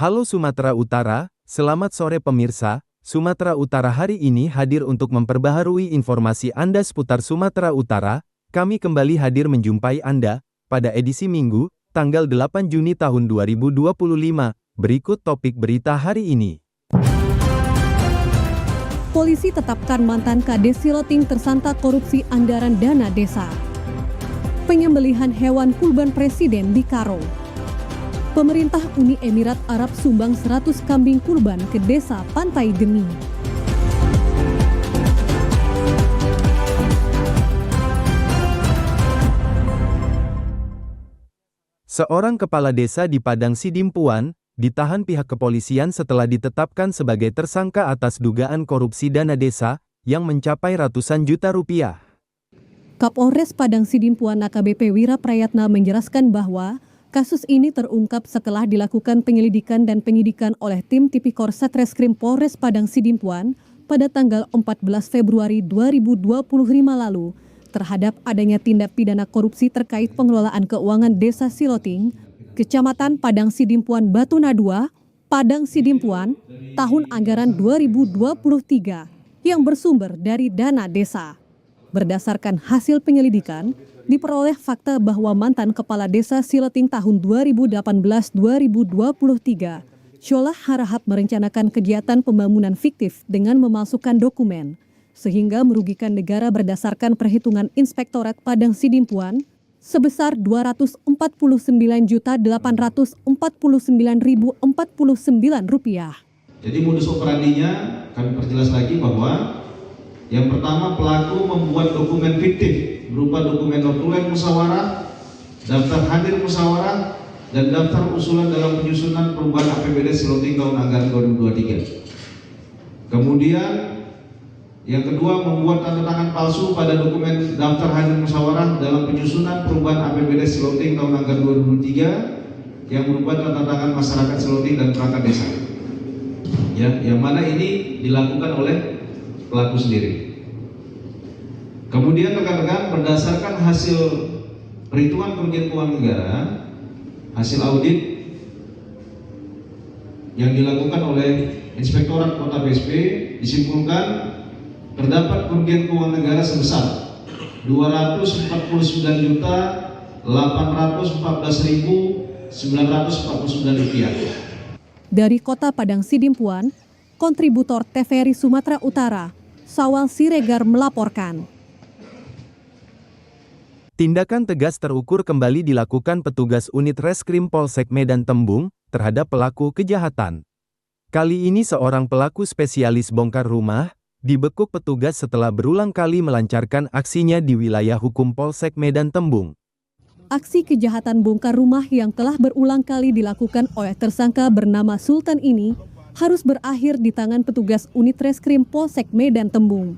Halo Sumatera Utara, selamat sore pemirsa. Sumatera Utara hari ini hadir untuk memperbaharui informasi Anda seputar Sumatera Utara. Kami kembali hadir menjumpai Anda pada edisi Minggu, tanggal 8 Juni tahun 2025. Berikut topik berita hari ini. Polisi tetapkan mantan Kades Siloting tersangka korupsi anggaran dana desa. Penyembelihan hewan kurban presiden di Karo. Pemerintah Uni Emirat Arab sumbang 100 kambing kurban ke desa Pantai Geni. Seorang kepala desa di Padang Sidimpuan ditahan pihak kepolisian setelah ditetapkan sebagai tersangka atas dugaan korupsi dana desa yang mencapai ratusan juta rupiah. Kapolres Padang Sidimpuan AKBP Wira Prayatna menjelaskan bahwa kasus ini terungkap setelah dilakukan penyelidikan dan penyidikan oleh tim Tipikor Satreskrim Polres Padang Sidimpuan pada tanggal 14 Februari 2025 lalu terhadap adanya tindak pidana korupsi terkait pengelolaan keuangan Desa Siloting, Kecamatan Padang Sidimpuan Batuna II, Padang Sidimpuan, tahun anggaran 2023 yang bersumber dari dana desa. Berdasarkan hasil penyelidikan, diperoleh fakta bahwa mantan Kepala Desa Siloting tahun 2018-2023, Sholah Harahap merencanakan kegiatan pembangunan fiktif dengan memalsukan dokumen, sehingga merugikan negara berdasarkan perhitungan Inspektorat Padang Sidimpuan sebesar Rp249.849.049. Jadi modus operandinya kami perjelas lagi bahwa yang pertama, pelaku membuat dokumen fiktif berupa dokumen notulen musyawarah, daftar hadir musyawarah, dan daftar usulan dalam penyusunan perubahan APBD Siloting tahun anggaran 2023. Kemudian, yang kedua, membuat tanda tangan palsu pada dokumen daftar hadir musyawarah dalam penyusunan perubahan APBD Siloting tahun anggaran 2023 yang berupa tanda tangan masyarakat Siloting dan perangkat desa. Ya, yang mana ini dilakukan oleh pelaku sendiri. Kemudian rekan-rekan, berdasarkan hasil perhitungan kerugian keuangan negara, hasil audit yang dilakukan oleh Inspektorat Kota BSP disimpulkan terdapat kerugian keuangan negara sebesar Rp249.814.949. Dari Kota Padang Sidimpuan, kontributor TVRI Sumatera Utara, Sawal Siregar melaporkan. Tindakan tegas terukur kembali dilakukan petugas unit Reskrim Polsek Medan Tembung terhadap pelaku kejahatan. Kali ini seorang pelaku spesialis bongkar rumah dibekuk petugas setelah berulang kali melancarkan aksinya di wilayah hukum Polsek Medan Tembung. Aksi kejahatan bongkar rumah yang telah berulang kali dilakukan oleh tersangka bernama Sultan ini harus berakhir di tangan petugas unit Reskrim Polsek Medan Tembung.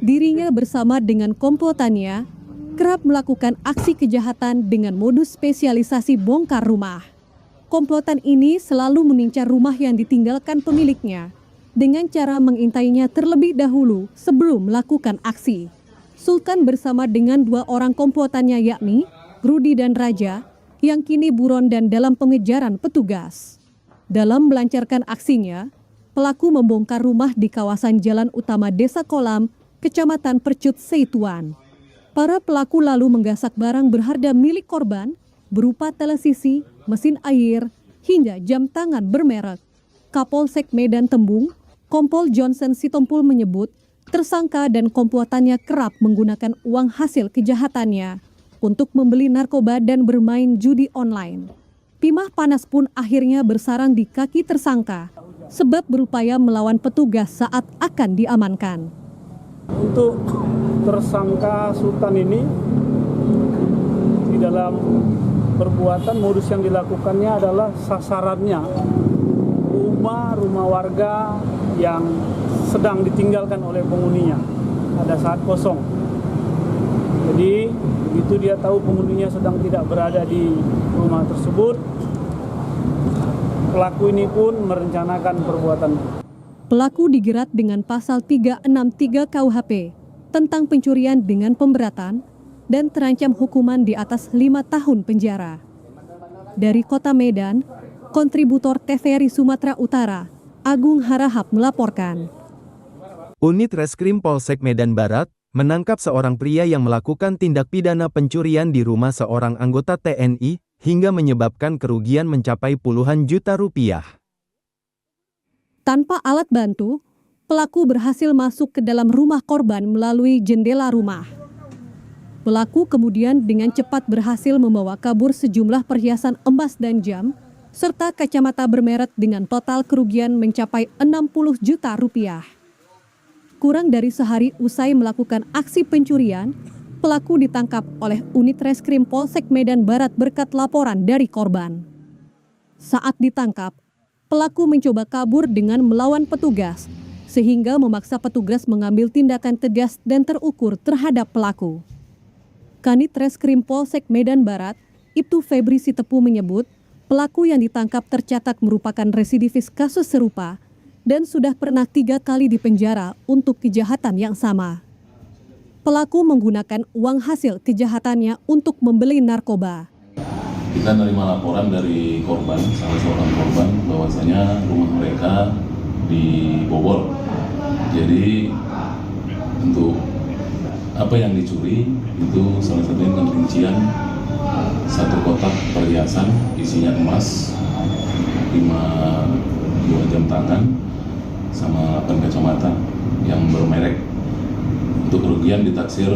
Dirinya bersama dengan komplotannya kerap melakukan aksi kejahatan dengan modus spesialisasi bongkar rumah. Komplotan ini selalu mengincar rumah yang ditinggalkan pemiliknya dengan cara mengintainya terlebih dahulu sebelum melakukan aksi. Sultan bersama dengan dua orang komplotannya yakni Rudi dan Raja yang kini buron dan dalam pengejaran petugas. Dalam melancarkan aksinya, pelaku membongkar rumah di kawasan Jalan Utama Desa Kolam, Kecamatan Percut Seituan. Para pelaku lalu menggasak barang berharga milik korban berupa televisi, mesin air, hingga jam tangan bermerek. Kapolsek Medan Tembung, Kompol Johnson Sitompul menyebut tersangka dan komplotannya kerap menggunakan uang hasil kejahatannya untuk membeli narkoba dan bermain judi online. Timah panas pun akhirnya bersarang di kaki tersangka sebab berupaya melawan petugas saat akan diamankan. Untuk tersangka Sultan ini di dalam perbuatan modus yang dilakukannya adalah sasarannya rumah warga yang sedang ditinggalkan oleh penghuninya pada saat kosong. Jadi begitu dia tahu penghuninya sedang tidak berada di rumah tersebut, pelaku ini pun merencanakan perbuatannya. Pelaku dijerat dengan pasal 363 KUHP tentang pencurian dengan pemberatan dan terancam hukuman di atas 5 tahun penjara. Dari Kota Medan, kontributor TVRI Sumatera Utara, Agung Harahap melaporkan. Unit Reskrim Polsek Medan Barat menangkap seorang pria yang melakukan tindak pidana pencurian di rumah seorang anggota TNI hingga menyebabkan kerugian mencapai puluhan juta rupiah. Tanpa alat bantu, pelaku berhasil masuk ke dalam rumah korban melalui jendela rumah. Pelaku kemudian dengan cepat berhasil membawa kabur sejumlah perhiasan emas dan jam, serta kacamata bermerek dengan total kerugian mencapai 60 juta rupiah. Kurang dari sehari usai melakukan aksi pencurian, pelaku ditangkap oleh unit Reskrim Polsek Medan Barat berkat laporan dari korban. Saat ditangkap, pelaku mencoba kabur dengan melawan petugas, sehingga memaksa petugas mengambil tindakan tegas dan terukur terhadap pelaku. Kanit Reskrim Polsek Medan Barat, Ibtu Febri Sitepu menyebut, pelaku yang ditangkap tercatat merupakan residivis kasus serupa dan sudah pernah 3 kali dipenjara untuk kejahatan yang sama. Pelaku menggunakan uang hasil kejahatannya untuk membeli narkoba. Kita menerima laporan dari korban, salah seorang korban, bahwasanya rumah mereka dibobol. Jadi untuk apa yang dicuri itu salah satunya dengan rincian 1 kotak perhiasan isinya emas, 2 jam tangan, sama 8 kacamata yang bermerek. Untuk kerugian ditaksir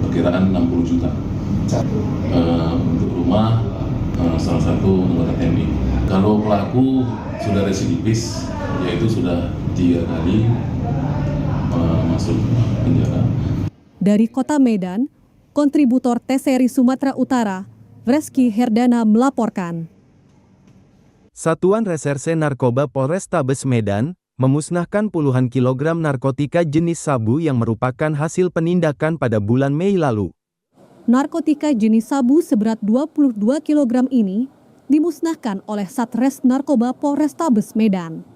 perkiraan 60 juta. Untuk rumah salah satu anggota TNI. Kalau pelaku sudah residivis, yaitu sudah 3 kali masuk penjara. Dari Kota Medan, kontributor TVRI Sumatera Utara, Reski Herdana melaporkan. Satuan Reserse Narkoba Polrestabes Medan memusnahkan puluhan kilogram narkotika jenis sabu yang merupakan hasil penindakan pada bulan Mei lalu. Narkotika jenis sabu seberat 22 kg ini dimusnahkan oleh Satres Narkoba Polrestabes Medan.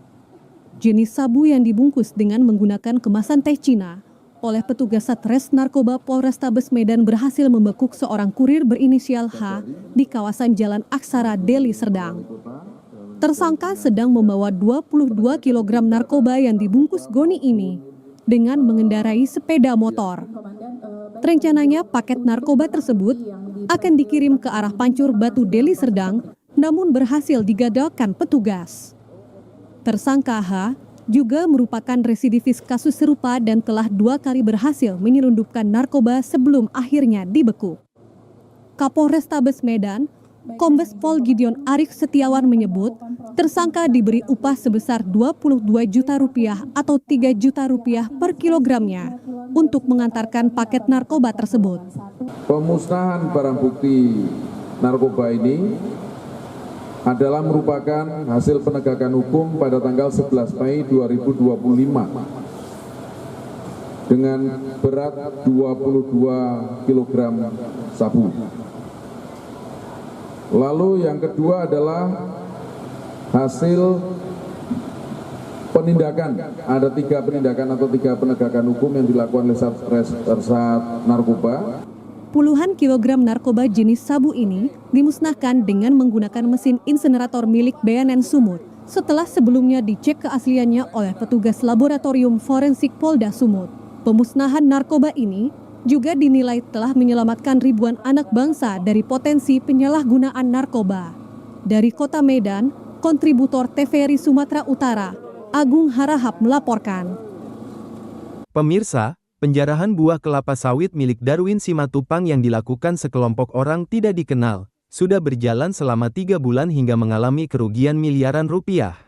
Jenis sabu yang dibungkus dengan menggunakan kemasan teh Cina oleh petugas Satres Narkoba Polrestabes Medan berhasil membekuk seorang kurir berinisial H di kawasan Jalan Aksara, Deli Serdang. Tersangka sedang membawa 22 kg narkoba yang dibungkus goni ini dengan mengendarai sepeda motor. Rencananya paket narkoba tersebut akan dikirim ke arah Pancur Batu, Deli Serdang, namun berhasil digagalkan petugas. Tersangka H juga merupakan residivis kasus serupa dan telah 2 kali berhasil menyelundupkan narkoba sebelum akhirnya dibekuk. Kapolrestabes Medan, Kombes Pol Gideon Arik Setiawan menyebut, tersangka diberi upah sebesar 22 juta rupiah atau 3 juta rupiah per kilogramnya untuk mengantarkan paket narkoba tersebut. Pemusnahan barang bukti narkoba ini adalah merupakan hasil penegakan hukum pada tanggal 11 Mei 2025 dengan berat 22 kg sabu. Lalu yang kedua adalah hasil penindakan. Ada 3 penindakan atau 3 penegakan hukum yang dilakukan oleh Satres Narkoba. Puluhan kilogram narkoba jenis sabu ini dimusnahkan dengan menggunakan mesin insenerator milik BNN Sumut setelah sebelumnya dicek keasliannya oleh petugas laboratorium forensik Polda Sumut. Pemusnahan narkoba ini juga dinilai telah menyelamatkan ribuan anak bangsa dari potensi penyalahgunaan narkoba. Dari Kota Medan, kontributor TVRI Sumatera Utara, Agung Harahap melaporkan. Pemirsa, penjarahan buah kelapa sawit milik Darwin Simatupang yang dilakukan sekelompok orang tidak dikenal, sudah berjalan selama 3 bulan hingga mengalami kerugian miliaran rupiah.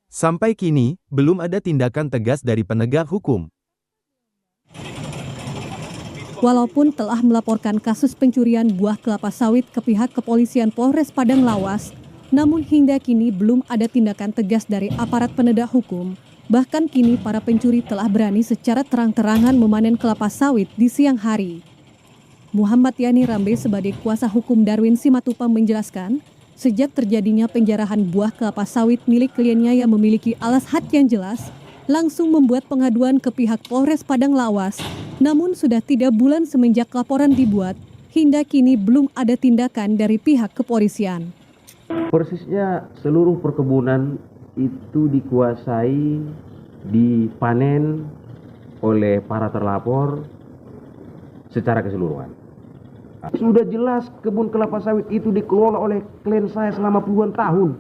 Sampai kini, belum ada tindakan tegas dari penegak hukum. Walaupun telah melaporkan kasus pencurian buah kelapa sawit ke pihak kepolisian Polres Padang Lawas, namun hingga kini belum ada tindakan tegas dari aparat penegak hukum. Bahkan kini para pencuri telah berani secara terang-terangan memanen kelapa sawit di siang hari. Muhammad Yani Rambe sebagai kuasa hukum Darwin Simatupang menjelaskan, sejak terjadinya penjarahan buah kelapa sawit milik kliennya yang memiliki alas hak yang jelas, langsung membuat pengaduan ke pihak Polres Padang Lawas. Namun sudah 3 bulan semenjak laporan dibuat, hingga kini belum ada tindakan dari pihak kepolisian. Persisnya seluruh perkebunan itu dikuasai, dipanen oleh para terlapor secara keseluruhan. Sudah jelas kebun kelapa sawit itu dikelola oleh klien saya selama puluhan tahun.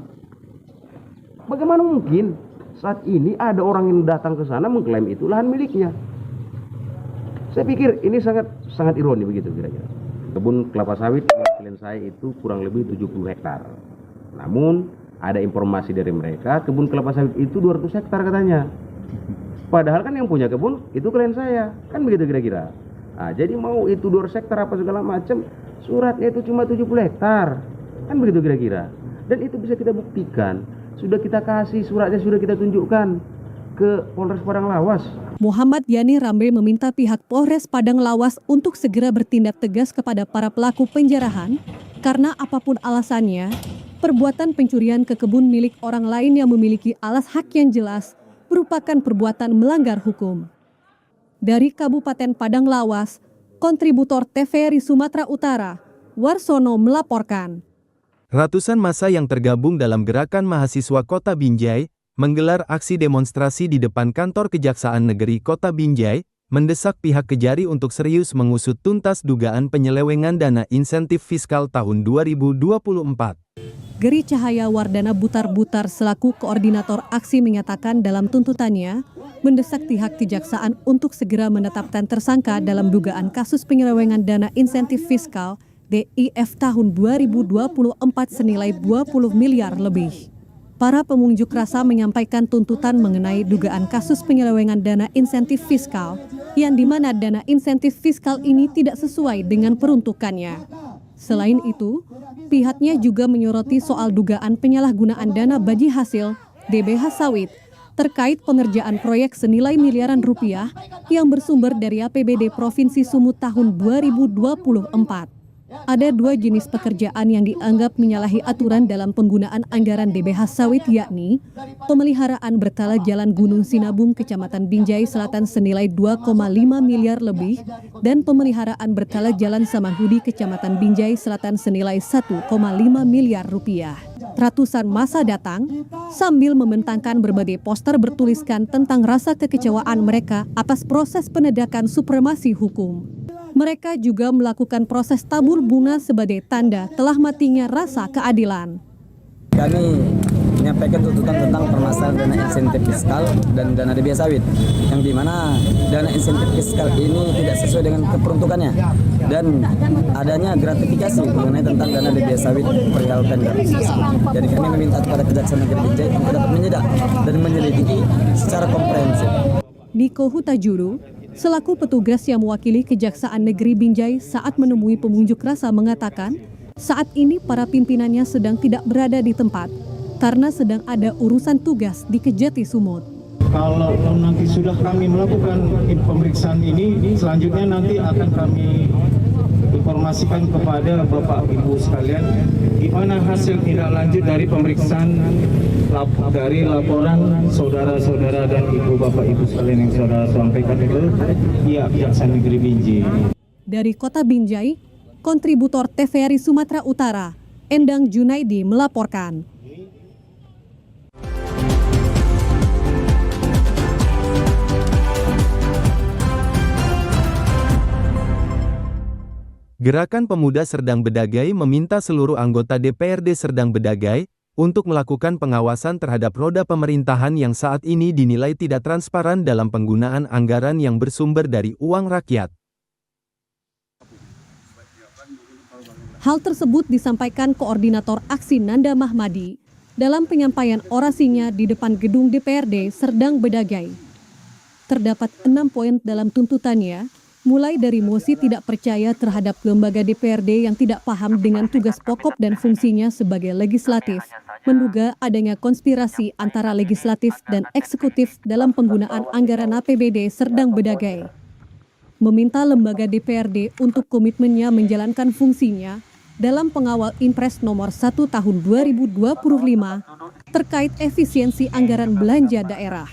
Bagaimana mungkin saat ini ada orang yang datang ke sana mengklaim itu lahan miliknya? Saya pikir ini sangat ironi begitu kira-kira. Kebun kelapa sawit klien saya itu kurang lebih 70 hektar. Namun ada informasi dari mereka kebun kelapa sawit itu 200 hektar katanya. Padahal kan yang punya kebun itu klien saya. Kan begitu kira-kira. Nah, jadi mau itu 200 hektar apa segala macam, suratnya itu cuma 70 hektar. Kan begitu kira-kira. Dan itu bisa kita buktikan. Sudah kita kasih suratnya, sudah kita tunjukkan ke Polres Padang Lawas. Muhammad Yani Rambe meminta pihak Polres Padang Lawas untuk segera bertindak tegas kepada para pelaku penjarahan karena apapun alasannya, perbuatan pencurian ke kebun milik orang lain yang memiliki alas hak yang jelas merupakan perbuatan melanggar hukum. Dari Kabupaten Padang Lawas, kontributor TVRI Sumatera Utara, Warsono melaporkan. Ratusan massa yang tergabung dalam gerakan mahasiswa Kota Binjai menggelar aksi demonstrasi di depan kantor Kejaksaan Negeri Kota Binjai, mendesak pihak Kejari untuk serius mengusut tuntas dugaan penyelewengan dana insentif fiskal tahun 2024. Geri Cahaya Wardana Butar-Butar selaku koordinator aksi menyatakan dalam tuntutannya, mendesak pihak kejaksaan untuk segera menetapkan tersangka dalam dugaan kasus penyelewengan dana insentif fiskal DIF tahun 2024 senilai 20 miliar lebih. Para pengunjuk rasa menyampaikan tuntutan mengenai dugaan kasus penyelewengan dana insentif fiskal, yang dimana dana insentif fiskal ini tidak sesuai dengan peruntukannya. Selain itu, pihaknya juga menyoroti soal dugaan penyalahgunaan dana bagi hasil DBH sawit terkait pengerjaan proyek senilai miliaran rupiah yang bersumber dari APBD Provinsi Sumut tahun 2024. Ada dua jenis pekerjaan yang dianggap menyalahi aturan dalam penggunaan anggaran DBH sawit, yakni pemeliharaan berkala Jalan Gunung Sinabung Kecamatan Binjai Selatan senilai 2,5 miliar lebih dan pemeliharaan berkala Jalan Samanhudi Kecamatan Binjai Selatan senilai 1,5 miliar rupiah. Ratusan massa datang sambil membentangkan berbagai poster bertuliskan tentang rasa kekecewaan mereka atas proses penegakan supremasi hukum. Mereka juga melakukan proses tabur bunga sebagai tanda telah matinya rasa keadilan. Kami menyampaikan tuntutan tentang permasalahan dana insentif fiskal dan dana DBH sawit, yang dimana dana insentif fiskal ini tidak sesuai dengan keperuntukannya dan adanya gratifikasi mengenai tentang dana DBH sawit perihal tender. Jadi kami meminta kepada Kejaksaan Negeri Binjai untuk dapat menyidak dan menyelidiki secara komprehensif. Niko Hutajuru, selaku petugas yang mewakili Kejaksaan Negeri Binjai saat menemui pengunjuk rasa mengatakan, saat ini para pimpinannya sedang tidak berada di tempat karena sedang ada urusan tugas di Kejati Sumut. Kalau nanti sudah kami melakukan pemeriksaan ini, selanjutnya nanti akan kami informasikan kepada Bapak Ibu sekalian di mana hasil tindak lanjut dari pemeriksaan dari laporan saudara-saudara dan ibu Bapak Ibu sekalian yang saudara sampaikan itu pihak Kejaksaan Negeri Binjai. Dari Kota Binjai, kontributor TVRI Sumatera Utara, Endang Junaidi melaporkan. Gerakan Pemuda Serdang Bedagai meminta seluruh anggota DPRD Serdang Bedagai untuk melakukan pengawasan terhadap roda pemerintahan yang saat ini dinilai tidak transparan dalam penggunaan anggaran yang bersumber dari uang rakyat. Hal tersebut disampaikan Koordinator Aksi Nanda Mahmadi dalam penyampaian orasinya di depan gedung DPRD Serdang Bedagai. Terdapat 6 poin dalam tuntutannya, mulai dari mosi tidak percaya terhadap lembaga DPRD yang tidak paham dengan tugas pokok dan fungsinya sebagai legislatif, menduga adanya konspirasi antara legislatif dan eksekutif dalam penggunaan anggaran APBD Serdang Bedagai. Meminta lembaga DPRD untuk komitmennya menjalankan fungsinya dalam pengawal Impres nomor 1 tahun 2025 terkait efisiensi anggaran belanja daerah.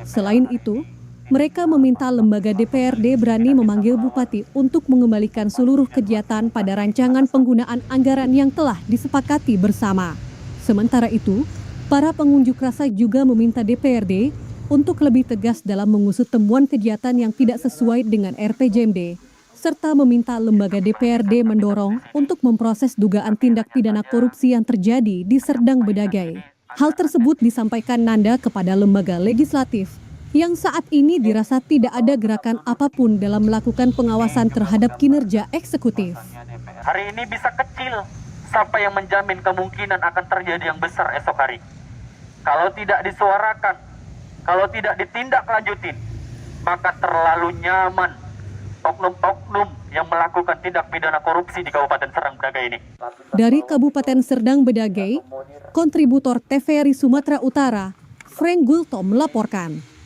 Selain itu, Mereka meminta lembaga DPRD berani memanggil Bupati untuk mengembalikan seluruh kegiatan pada rancangan penggunaan anggaran yang telah disepakati bersama. Sementara itu, para pengunjuk rasa juga meminta DPRD untuk lebih tegas dalam mengusut temuan kegiatan yang tidak sesuai dengan RPJMD, serta meminta lembaga DPRD mendorong untuk memproses dugaan tindak pidana korupsi yang terjadi di Serdang Bedagai. Hal tersebut disampaikan Nanda kepada lembaga legislatif yang saat ini dirasa tidak ada gerakan apapun dalam melakukan pengawasan terhadap kinerja eksekutif. Hari ini bisa kecil, sampai yang menjamin kemungkinan akan terjadi yang besar esok hari. Kalau tidak disuarakan, kalau tidak ditindaklanjutin, maka terlalu nyaman oknum-oknum yang melakukan tindak pidana korupsi di Kabupaten Serdang Bedagai ini. Dari Kabupaten Serdang Bedagai, kontributor TVRI Sumatera Utara, Frank Gulto melaporkan.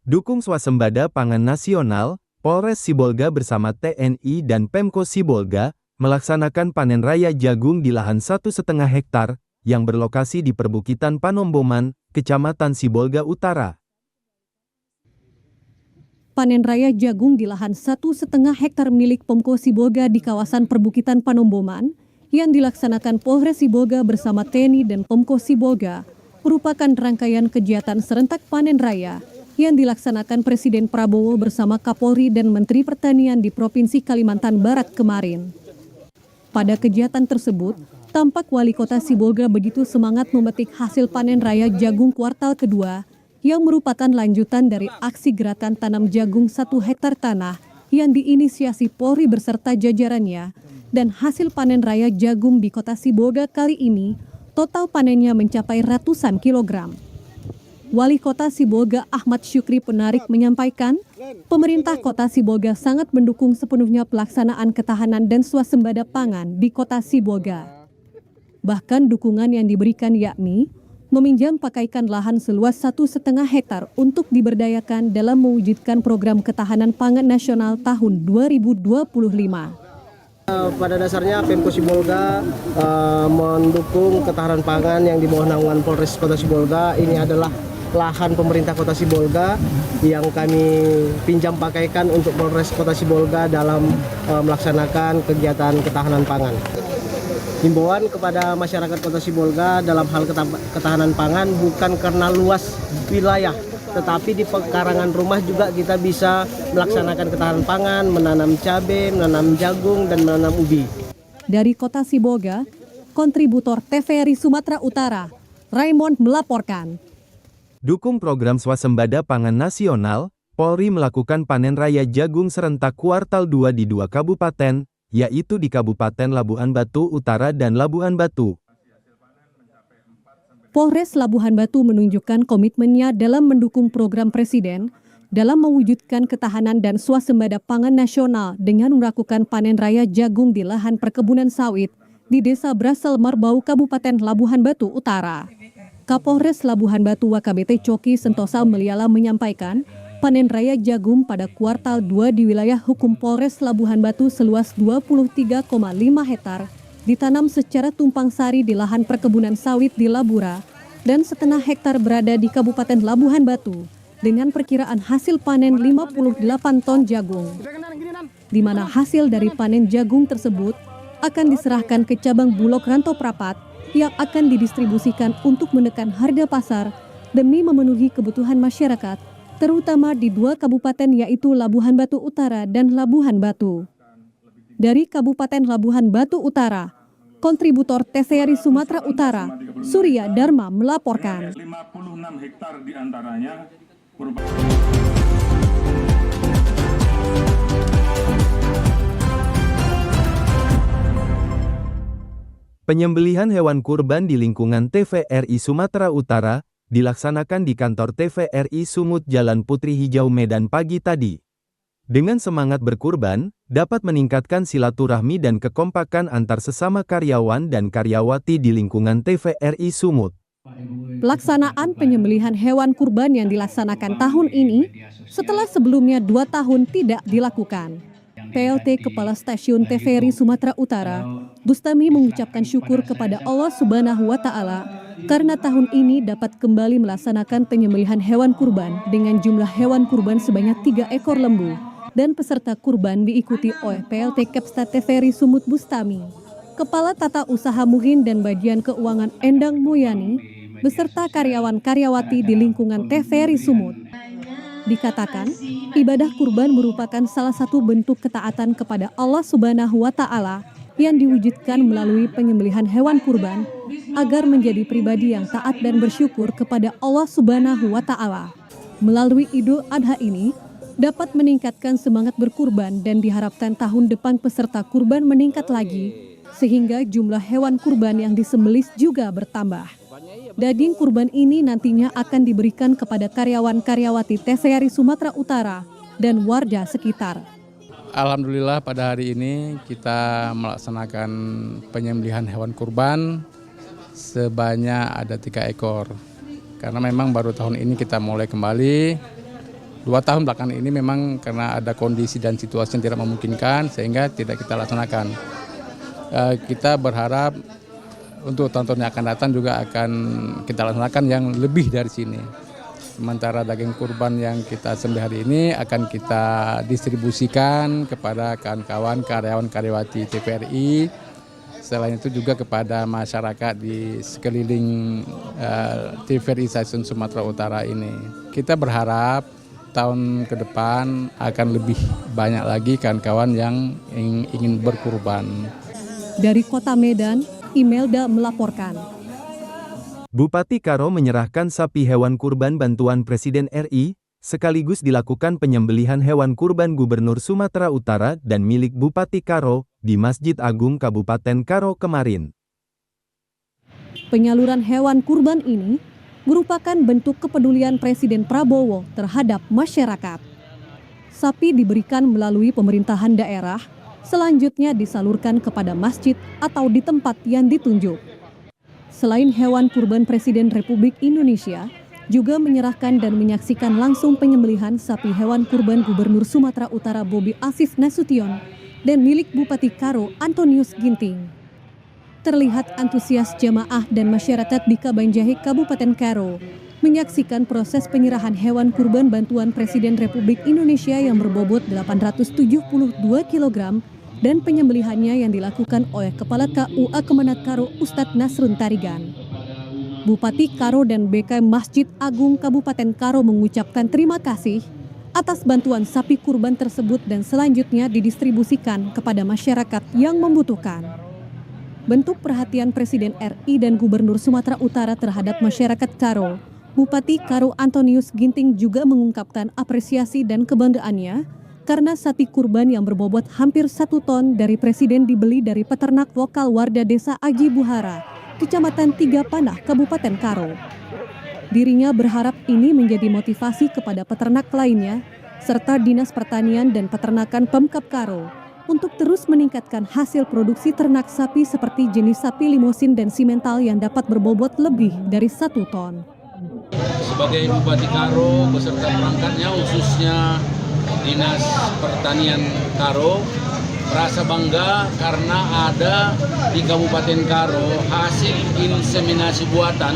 Dukung swasembada pangan nasional, Polres Sibolga bersama TNI dan Pemko Sibolga melaksanakan panen raya jagung di lahan 1,5 hektar yang berlokasi di perbukitan Panomboman, Kecamatan Sibolga Utara. Panen raya jagung di lahan 1,5 hektar milik Pemko Sibolga di kawasan perbukitan Panomboman yang dilaksanakan Polres Sibolga bersama TNI dan Pemko Sibolga merupakan rangkaian kegiatan serentak panen raya yang dilaksanakan Presiden Prabowo bersama Kapolri dan Menteri Pertanian di Provinsi Kalimantan Barat kemarin. Pada kegiatan tersebut, tampak Wali Kota Sibolga begitu semangat memetik hasil panen raya jagung kuartal kedua yang merupakan lanjutan dari aksi gerakan tanam jagung 1 hektar tanah yang diinisiasi Polri beserta jajarannya, dan hasil panen raya jagung di Kota Sibolga kali ini total panennya mencapai ratusan kilogram. Wali Kota Sibolga Ahmad Syukri Penarik menyampaikan, pemerintah Kota Sibolga sangat mendukung sepenuhnya pelaksanaan ketahanan dan swasembada pangan di Kota Sibolga. Bahkan dukungan yang diberikan yakni meminjam pakaikan lahan seluas 1,5 hektar untuk diberdayakan dalam mewujudkan program ketahanan pangan nasional tahun 2025. Pada dasarnya Pemko Sibolga mendukung ketahanan pangan yang di bawah naungan Polres Kota Sibolga. Ini adalah lahan pemerintah Kota Sibolga yang kami pinjam pakaikan untuk Polres Kota Sibolga dalam melaksanakan kegiatan ketahanan pangan. Himbauan kepada masyarakat Kota Sibolga dalam hal ketahanan pangan bukan karena luas wilayah, tetapi di pekarangan rumah juga kita bisa melaksanakan ketahanan pangan, menanam cabai, menanam jagung, dan menanam ubi. Dari Kota Sibolga, kontributor TVRI Sumatera Utara, Raymond melaporkan. Dukung program swasembada pangan nasional, Polri melakukan panen raya jagung serentak kuartal 2 di 2 kabupaten, yaitu di Kabupaten Labuhan Batu Utara dan Labuhan Batu. Polres Labuhan Batu menunjukkan komitmennya dalam mendukung program Presiden dalam mewujudkan ketahanan dan swasembada pangan nasional dengan melakukan panen raya jagung di lahan perkebunan sawit di Desa Brasel Marbau, Kabupaten Labuhan Batu Utara. Kapolres Labuhan Batu WKBT Coki Sentosa Meliala menyampaikan, panen raya jagung pada kuartal 2 di wilayah hukum Polres Labuhan Batu seluas 23,5 hektar ditanam secara tumpang sari di lahan perkebunan sawit di Labura dan 0,5 hektar berada di Kabupaten Labuhan Batu dengan perkiraan hasil panen 58 ton jagung, di mana hasil dari panen jagung tersebut akan diserahkan ke cabang Bulog Rantoprapat yang akan didistribusikan untuk menekan harga pasar demi memenuhi kebutuhan masyarakat, terutama di 2 kabupaten yaitu Labuhan Batu Utara dan Labuhan Batu. Dari Kabupaten Labuhan Batu Utara, kontributor TVRI Sumatera Utara, Surya Dharma melaporkan. 56 hektar diantaranya Penyembelihan hewan kurban di lingkungan TVRI Sumatera Utara dilaksanakan di kantor TVRI Sumut Jalan Putri Hijau Medan pagi tadi. Dengan semangat berkurban, dapat meningkatkan silaturahmi dan kekompakan antar sesama karyawan dan karyawati di lingkungan TVRI Sumut. Pelaksanaan penyembelihan hewan kurban yang dilaksanakan tahun ini setelah sebelumnya 2 tahun tidak dilakukan. PLT Kepala Stasiun TVRI Sumatera Utara, Bustami mengucapkan syukur kepada Allah Subhanahu wa Ta'ala karena tahun ini dapat kembali melaksanakan penyembelihan hewan kurban dengan jumlah hewan kurban sebanyak 3 ekor lembu dan peserta kurban diikuti oleh PLT Kepstat TVRI Sumut Bustami, Kepala Tata Usaha Muhin dan Bagian Keuangan Endang Muyani, beserta karyawan-karyawati di lingkungan TVRI Sumut. Dikatakan, ibadah kurban merupakan salah satu bentuk ketaatan kepada Allah Subhanahu wa Ta'ala yang diwujudkan melalui penyembelihan hewan kurban agar menjadi pribadi yang taat dan bersyukur kepada Allah Subhanahu wa Ta'ala. Melalui Idul Adha ini dapat meningkatkan semangat berkurban dan diharapkan tahun depan peserta kurban meningkat lagi sehingga jumlah hewan kurban yang disembelih juga bertambah. Daging kurban ini nantinya akan diberikan kepada karyawan-karyawati TVRI Sumatera Utara dan warga sekitar. Alhamdulillah pada hari ini kita melaksanakan penyembelihan hewan kurban sebanyak ada 3 ekor. Karena memang baru tahun ini kita mulai kembali. 2 tahun belakangan ini memang karena ada kondisi dan situasi yang tidak memungkinkan sehingga tidak kita laksanakan. Kita berharap untuk tahun-tahun yang akan datang juga akan kita laksanakan yang lebih dari sini. Sementara daging kurban yang kita sembelih hari ini akan kita distribusikan kepada kawan-kawan karyawan-karyawati TVRI. Selain itu juga kepada masyarakat di sekeliling TVRI Stasiun Sumatera Utara ini. Kita berharap tahun ke depan akan lebih banyak lagi kawan-kawan yang ingin berkurban. Dari Kota Medan, Imelda melaporkan. Bupati Karo menyerahkan sapi hewan kurban bantuan Presiden RI, sekaligus dilakukan penyembelihan hewan kurban Gubernur Sumatera Utara dan milik Bupati Karo di Masjid Agung Kabupaten Karo kemarin. Penyaluran hewan kurban ini merupakan bentuk kepedulian Presiden Prabowo terhadap masyarakat. Sapi diberikan melalui pemerintahan daerah, selanjutnya disalurkan kepada masjid atau di tempat yang ditunjuk. Selain hewan kurban Presiden Republik Indonesia, juga menyerahkan dan menyaksikan langsung penyembelihan sapi hewan kurban Gubernur Sumatera Utara Bobi Afif Nasution dan milik Bupati Karo Antonius Ginting. Terlihat antusias jamaah dan masyarakat di Kabanjahe Kabupaten Karo menyaksikan proses penyerahan hewan kurban bantuan Presiden Republik Indonesia yang berbobot 872 kg dan penyembelihannya yang dilakukan oleh Kepala KUA Kemenak Karo Ustadz Nasrun Tarigan. Bupati Karo dan BK Masjid Agung Kabupaten Karo mengucapkan terima kasih atas bantuan sapi kurban tersebut dan selanjutnya didistribusikan kepada masyarakat yang membutuhkan. Bentuk perhatian Presiden RI dan Gubernur Sumatera Utara terhadap masyarakat Karo, Bupati Karo Antonius Ginting juga mengungkapkan apresiasi dan kebanggaannya karena sapi kurban yang berbobot hampir 1 ton dari Presiden dibeli dari peternak lokal warga desa Aji Buhara, Kecamatan Tiga Panah, Kabupaten Karo. Dirinya berharap ini menjadi motivasi kepada peternak lainnya, serta Dinas Pertanian dan Peternakan Pemkab Karo, untuk terus meningkatkan hasil produksi ternak sapi seperti jenis sapi limosin dan simental yang dapat berbobot lebih dari 1 ton. Sebagai Bupati Karo beserta perangkatnya khususnya Dinas Pertanian Karo merasa bangga karena ada di Kabupaten Karo hasil inseminasi buatan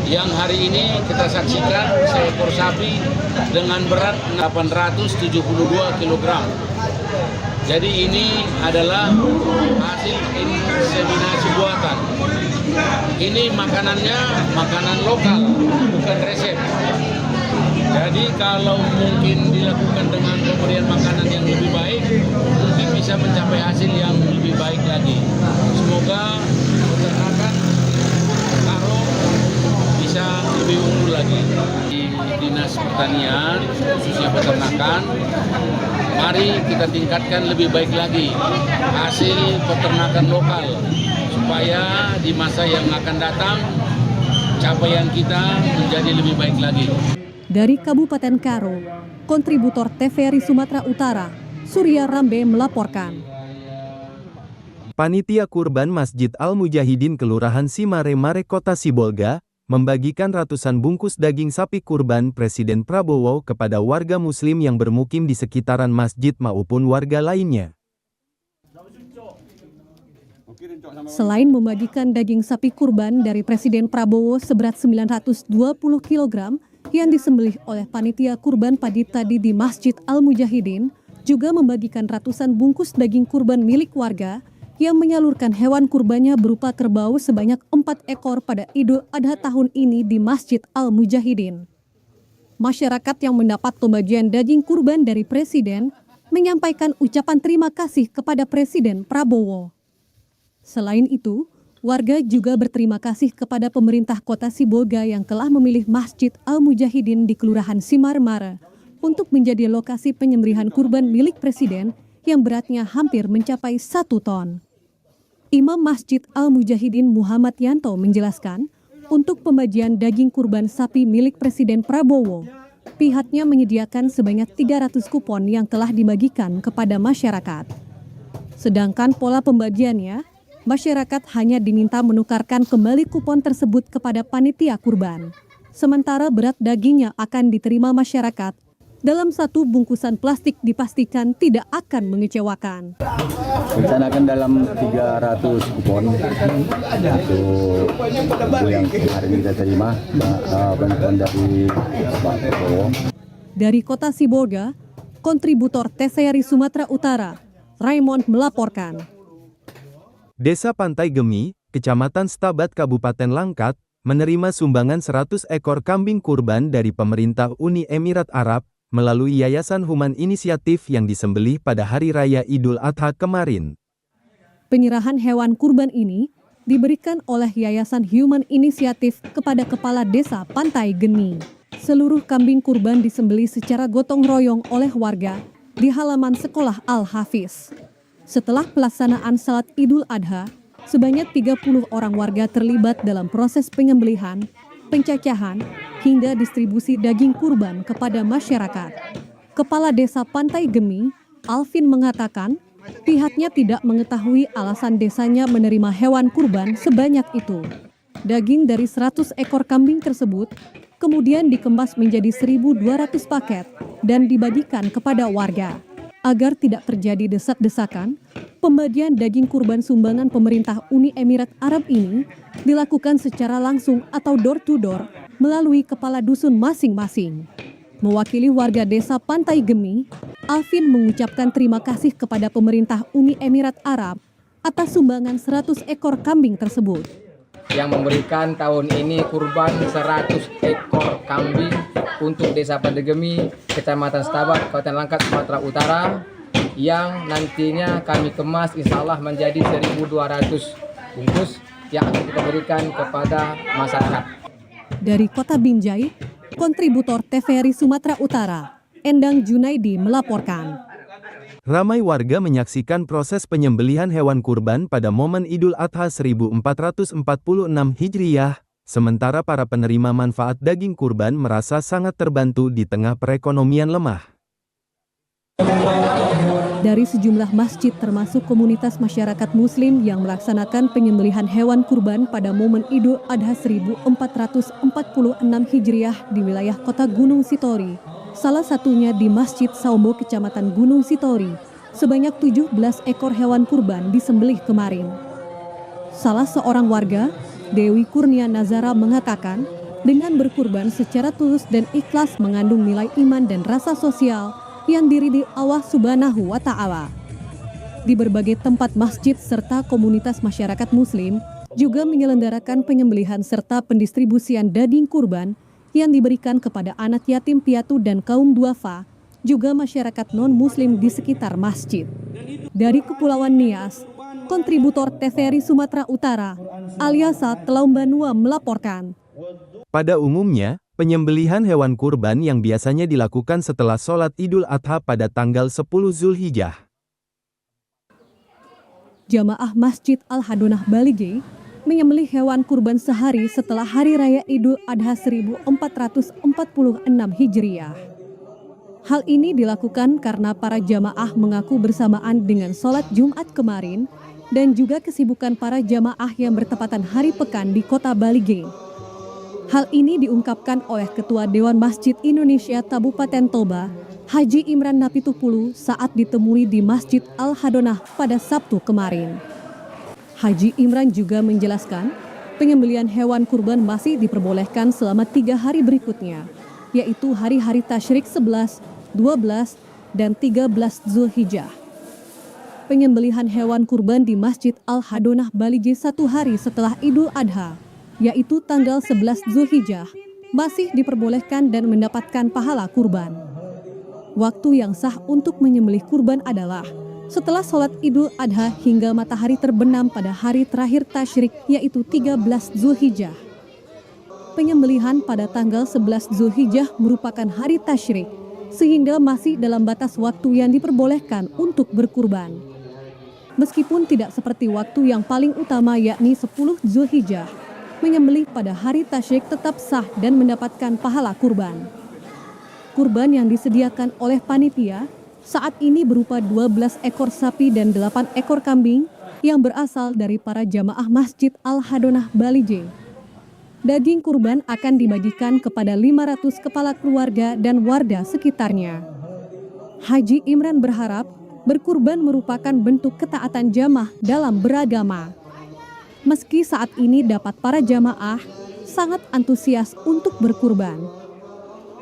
yang hari ini kita saksikan seekor sapi dengan berat 872 kg. Jadi ini adalah hasil inseminasi buatan. Ini makanannya makanan lokal, bukan resep. Jadi kalau mungkin dilakukan dengan pemberian makanan yang lebih baik, mungkin bisa mencapai hasil yang lebih baik lagi. Semoga peternakan Karo bisa lebih unggul lagi. Di Dinas Pertanian, khususnya peternakan, mari kita tingkatkan lebih baik lagi hasil peternakan lokal, supaya di masa yang akan datang capaian kita menjadi lebih baik lagi. Dari Kabupaten Karo, kontributor TVRI Sumatera Utara, Surya Rambe melaporkan. Panitia Kurban Masjid Al-Mujahidin Kelurahan Simare-Mare Kota Sibolga membagikan ratusan bungkus daging sapi kurban Presiden Prabowo kepada warga muslim yang bermukim di sekitaran masjid maupun warga lainnya. Selain membagikan daging sapi kurban dari Presiden Prabowo seberat 920 kg yang disembelih oleh panitia kurban pagi tadi di Masjid Al-Mujahidin, juga membagikan ratusan bungkus daging kurban milik warga yang menyalurkan hewan kurbannya berupa kerbau sebanyak 4 ekor pada Idul Adha tahun ini di Masjid Al-Mujahidin. Masyarakat yang mendapat pembagian daging kurban dari Presiden menyampaikan ucapan terima kasih kepada Presiden Prabowo. Selain itu, warga juga berterima kasih kepada pemerintah Kota Sibolga yang telah memilih Masjid Al-Mujahidin di Kelurahan Simarmara untuk menjadi lokasi penyembelihan kurban milik Presiden yang beratnya hampir mencapai 1 ton. Imam Masjid Al-Mujahidin Muhammad Yanto menjelaskan, untuk pembagian daging kurban sapi milik Presiden Prabowo, pihaknya menyediakan sebanyak 300 kupon yang telah dibagikan kepada masyarakat. Sedangkan pola pembagiannya, masyarakat hanya diminta menukarkan kembali kupon tersebut kepada panitia kurban. Sementara berat dagingnya akan diterima masyarakat dalam 1 bungkusan plastik dipastikan tidak akan mengecewakan. Rencanakan dalam 300 kupon untuk yang hari ini kita terima bantuan dari Pak Prabowo. Dari Kota Sibolga, kontributor TVRI Sumatera Utara, Raymond melaporkan. Desa Pantai Gemi, Kecamatan Stabat Kabupaten Langkat, menerima sumbangan 100 ekor kambing kurban dari pemerintah Uni Emirat Arab melalui Yayasan Human Inisiatif yang disembelih pada Hari Raya Idul Adha kemarin. Penyerahan hewan kurban ini diberikan oleh Yayasan Human Inisiatif kepada Kepala Desa Pantai Gemi. Seluruh kambing kurban disembelih secara gotong royong oleh warga di halaman sekolah Al-Hafiz. Setelah pelaksanaan salat Idul Adha, sebanyak 30 orang warga terlibat dalam proses penyembelihan, pencacahan, hingga distribusi daging kurban kepada masyarakat. Kepala Desa Pantai Gemi, Alvin mengatakan, pihaknya tidak mengetahui alasan desanya menerima hewan kurban sebanyak itu. Daging dari 100 ekor kambing tersebut kemudian dikemas menjadi 1.200 paket dan dibagikan kepada warga. Agar tidak terjadi desak-desakan, pembagian daging kurban sumbangan pemerintah Uni Emirat Arab ini dilakukan secara langsung atau door to door melalui kepala dusun masing-masing. Mewakili warga Desa Pantai Gemi, Alvin mengucapkan terima kasih kepada pemerintah Uni Emirat Arab atas sumbangan 100 ekor kambing tersebut. Yang memberikan tahun ini kurban 100 ekor kambing untuk Desa Pantai Gemi, Kecamatan Stabat, Kabupaten Langkat, Sumatera Utara, yang nantinya kami kemas insya Allah menjadi 1.200 bungkus yang akan kita berikan kepada masyarakat. Dari Kota Binjai, kontributor TVRI Sumatera Utara, Endang Junaidi melaporkan. Ramai warga menyaksikan proses penyembelihan hewan kurban pada momen Idul Adha 1446 Hijriah, sementara para penerima manfaat daging kurban merasa sangat terbantu di tengah perekonomian lemah. Dari sejumlah masjid termasuk komunitas masyarakat muslim yang melaksanakan penyembelihan hewan kurban pada momen Idul Adha 1446 Hijriah di wilayah Kota Gunung Sitori, salah satunya di Masjid Saumbo Kecamatan Gunung Sitori, sebanyak 17 ekor hewan kurban disembelih kemarin. Salah seorang warga, Dewi Kurnia Nazara mengatakan, dengan berkurban secara tulus dan ikhlas mengandung nilai iman dan rasa sosial yang diridhoi Allah Subhanahu wa Ta'ala. Di berbagai tempat masjid serta komunitas masyarakat muslim juga menyelenggarakan penyembelihan serta pendistribusian daging kurban yang diberikan kepada anak yatim piatu dan kaum duafa, juga masyarakat non-muslim di sekitar masjid. Dari Kepulauan Nias, kontributor TVRI Sumatera Utara, Aliasa Telaumbanua melaporkan. Pada umumnya, penyembelihan hewan kurban yang biasanya dilakukan setelah sholat Idul Adha pada tanggal 10 Zulhijjah. Jamaah Masjid Al-Hadonah Balige menyembelih hewan kurban sehari setelah Hari Raya Idul Adha 1446 Hijriah. Hal ini dilakukan karena para jamaah mengaku bersamaan dengan sholat Jumat kemarin dan juga kesibukan para jamaah yang bertepatan hari pekan di Kota Balige. Hal ini diungkapkan oleh Ketua Dewan Masjid Indonesia Kabupaten Toba, Haji Imran Napitupulu saat ditemui di Masjid Al-Hadonah pada Sabtu kemarin. Haji Imran juga menjelaskan, penyembelihan hewan kurban masih diperbolehkan selama 3 hari berikutnya, yaitu hari-hari tasyrik 11, 12, dan 13 Zulhijjah. Penyembelihan hewan kurban di Masjid Al-Hadonah Balije 1 hari setelah Idul Adha, yaitu tanggal 11 Zulhijjah, masih diperbolehkan dan mendapatkan pahala kurban. Waktu yang sah untuk menyembelih kurban adalah setelah sholat Idul Adha hingga matahari terbenam pada hari terakhir tasyrik, yaitu 13 Zulhijjah. Penyembelihan pada tanggal 11 Zulhijjah merupakan hari tasyrik, sehingga masih dalam batas waktu yang diperbolehkan untuk berkurban. Meskipun tidak seperti waktu yang paling utama yakni 10 Zulhijjah, menyembelih pada hari tasyrik tetap sah dan mendapatkan pahala kurban. Kurban yang disediakan oleh panitia saat ini berupa 12 ekor sapi dan 8 ekor kambing yang berasal dari para jamaah Masjid Al-Hadonah Balije. Daging kurban akan dibagikan kepada 500 kepala keluarga dan warga sekitarnya. Haji Imran berharap berkurban merupakan bentuk ketaatan jamaah dalam beragama. Meski saat ini dapat para jamaah sangat antusias untuk berkurban.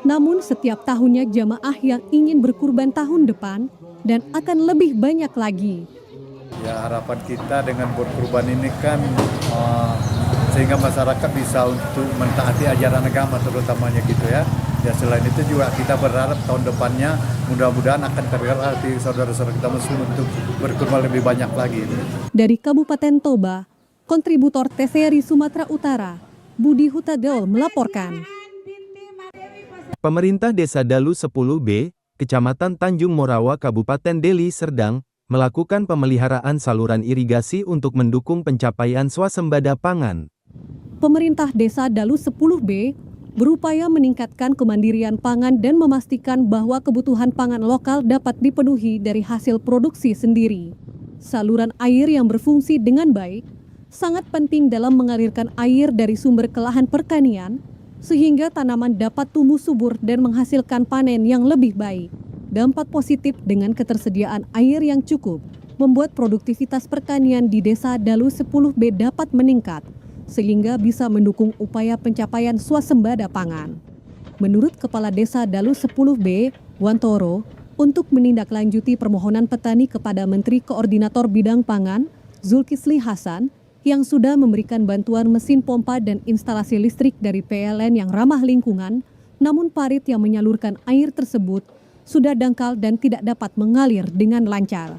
Namun setiap tahunnya jamaah yang ingin berkurban tahun depan dan akan lebih banyak lagi. Ya, harapan kita dengan berkurban ini kan sehingga masyarakat bisa untuk mentaati ajaran agama terutamanya gitu ya. Ya selain itu juga kita berharap tahun depannya mudah-mudahan akan tergerak saudara-saudara kita muslim untuk berkurban lebih banyak lagi. Dari Kabupaten Toba, kontributor TVRI Sumatera Utara, Budi Hutagaul melaporkan. Pemerintah Desa Dalu 10B, Kecamatan Tanjung Morawa, Kabupaten Deli Serdang, melakukan pemeliharaan saluran irigasi untuk mendukung pencapaian swasembada pangan. Pemerintah Desa Dalu 10B berupaya meningkatkan kemandirian pangan dan memastikan bahwa kebutuhan pangan lokal dapat dipenuhi dari hasil produksi sendiri. Saluran air yang berfungsi dengan baik sangat penting dalam mengalirkan air dari sumber ke lahan pertanian, sehingga tanaman dapat tumbuh subur dan menghasilkan panen yang lebih baik. Dampak positif dengan ketersediaan air yang cukup membuat produktivitas pertanian di Desa Dalu 10B dapat meningkat, sehingga bisa mendukung upaya pencapaian swasembada pangan. Menurut Kepala Desa Dalu 10B, Wantoro, untuk menindaklanjuti permohonan petani kepada Menteri Koordinator Bidang Pangan, Zulkifli Hasan, yang sudah memberikan bantuan mesin pompa dan instalasi listrik dari PLN yang ramah lingkungan, namun parit yang menyalurkan air tersebut sudah dangkal dan tidak dapat mengalir dengan lancar.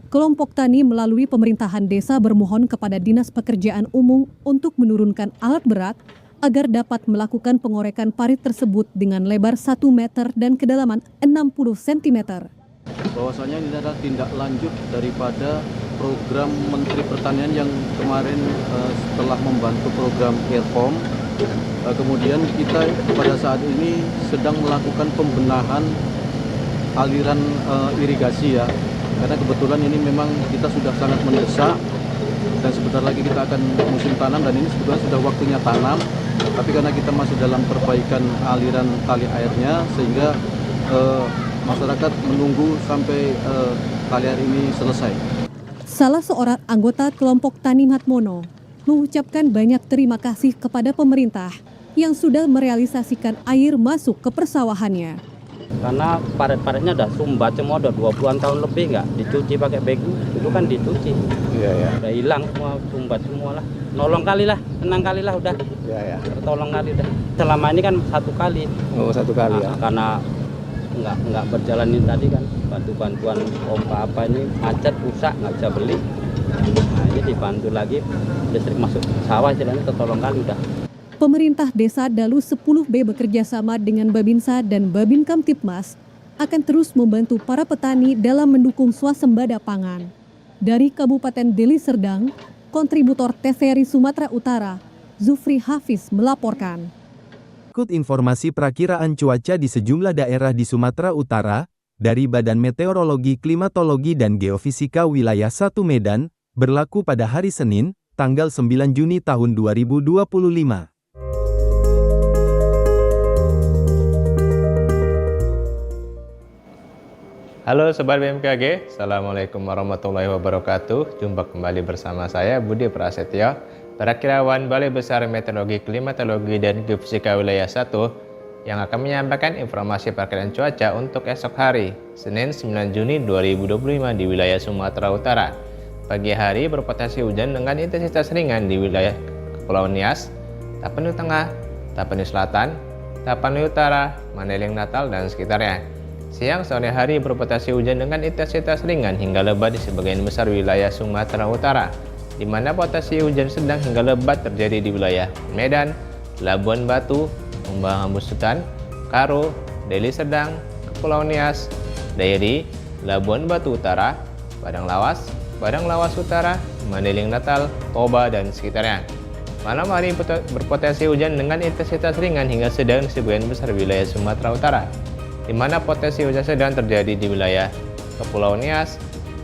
Kelompok tani melalui pemerintahan desa bermohon kepada Dinas Pekerjaan Umum untuk menurunkan alat berat agar dapat melakukan pengorekan parit tersebut dengan lebar 1 meter dan kedalaman 60 cm. Bahwasanya ini adalah tindak lanjut daripada program Menteri Pertanian yang kemarin setelah membantu program Airpom, kemudian kita pada saat ini sedang melakukan pembenahan aliran irigasi ya, karena kebetulan ini memang kita sudah sangat mendesak dan sebentar lagi kita akan musim tanam dan ini sebetulnya sudah waktunya tanam, tapi karena kita masih dalam perbaikan aliran tali airnya sehingga masyarakat menunggu sampai tali air ini selesai. Salah seorang anggota kelompok Tani Matmono mengucapkan banyak terima kasih kepada pemerintah yang sudah merealisasikan air masuk ke persawahannya. Karena parit-paritnya udah sumbat semua, udah 20-an tahun lebih nggak dicuci pakai begu, itu kan dicuci. Iya. Udah hilang semua, sumbat semua lah. Nolong kali lah, senang kali lah udah. Iya. Tertolong kali udah. Selama ini kan 1 kali. Oh 1 kali ya. Karena nggak berjalan ini tadi kan, bantuan pompa apa ini macet, rusak, nggak bisa beli. Nah jadi dibantu lagi, listrik masuk sawah istilahnya tertolong kali udah. Pemerintah Desa Dalu 10B bekerjasama dengan Babinsa dan Babin Kamtipmas akan terus membantu para petani dalam mendukung swasembada pangan. Dari Kabupaten Deli Serdang, kontributor TVRI Sumatera Utara, Zufri Hafiz melaporkan. Ikut informasi perakiraan cuaca di sejumlah daerah di Sumatera Utara, dari Badan Meteorologi, Klimatologi dan Geofisika Wilayah 1 Medan, berlaku pada hari Senin, tanggal 9 Juni tahun 2025. Halo Sobat BMKG, Assalamualaikum warahmatullahi wabarakatuh. Jumpa kembali bersama saya Budi Prasetyo, Perakirawan Balai Besar Meteorologi, Klimatologi, dan Geofisika Wilayah 1 yang akan menyampaikan informasi perkiraan cuaca untuk esok hari, Senin 9 Juni 2025 di wilayah Sumatera Utara. Pagi hari berpotensi hujan dengan intensitas ringan di wilayah Kepulauan Nias, Tapanuli Tengah, Tapanuli Selatan, Tapanuli Utara, Mandailing Natal, dan sekitarnya. Siang sore hari berpotensi hujan dengan intensitas ringan hingga lebat di sebagian besar wilayah Sumatera Utara, di mana potensi hujan sedang hingga lebat terjadi di wilayah Medan, Labuan Batu, Umbalang Busutan, Karo, Deli Serdang, Kepulauan Nias, Dairi, Labuan Batu Utara, Padang Lawas Utara, Mandailing Natal, Toba, dan sekitarnya. Malam hari berpotensi hujan dengan intensitas ringan hingga sedang di sebagian besar wilayah Sumatera Utara, di mana potensi hujan sedang terjadi di wilayah Kepulauan Nias,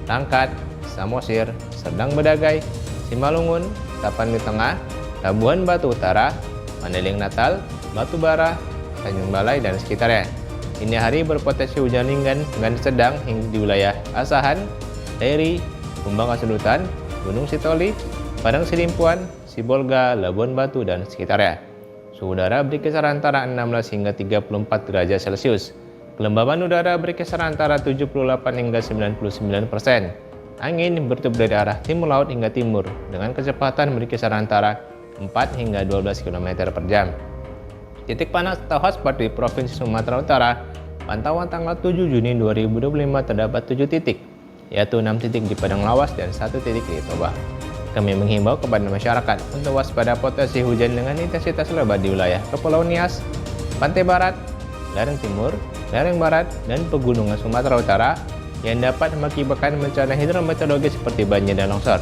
Langkat, Samosir, Serdang Bedagai, Simalungun, Tapanuli Tengah, Labuan Batu Utara, Mandailing Natal, Batu Bara, Tanjung Balai, dan sekitarnya. Ini hari berpotensi hujan ringan dengan sedang hingga di wilayah Asahan, Dairi, Kumbang Kasudutan, Gunung Sitoli, Padang Sidimpuan, Sibolga, Labuan Batu, dan sekitarnya. Suhu udara berkisar antara 16 hingga 34 derajat Celcius. Kelembaban udara berkisar antara 78 hingga 99%. Angin bertiup dari arah timur laut hingga timur dengan kecepatan berkisar antara 4 hingga 12 km per jam. Titik panas atau hotspot di Provinsi Sumatera Utara, pantauan tanggal 7 Juni 2025 terdapat 7 titik, yaitu 6 titik di Padang Lawas dan 1 titik di Toba. Kami menghimbau kepada masyarakat untuk waspada potensi hujan dengan intensitas lebat di wilayah Kepulauan Nias, Pantai Barat, Lereng Timur, Lereng Barat, dan Pegunungan Sumatera Utara yang dapat mengakibatkan bencana hidrometeorologi seperti banjir dan longsor.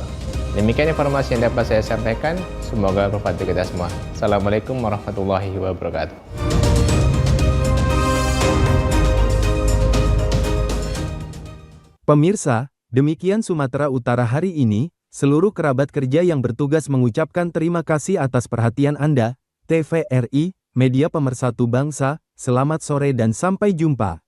Demikian informasi yang dapat saya sampaikan, semoga bermanfaat bagi kita semua. Assalamualaikum warahmatullahi wabarakatuh. Pemirsa, demikian Sumatera Utara hari ini. Seluruh kerabat kerja yang bertugas mengucapkan terima kasih atas perhatian Anda. TVRI, Media Pemersatu Bangsa, selamat sore dan sampai jumpa.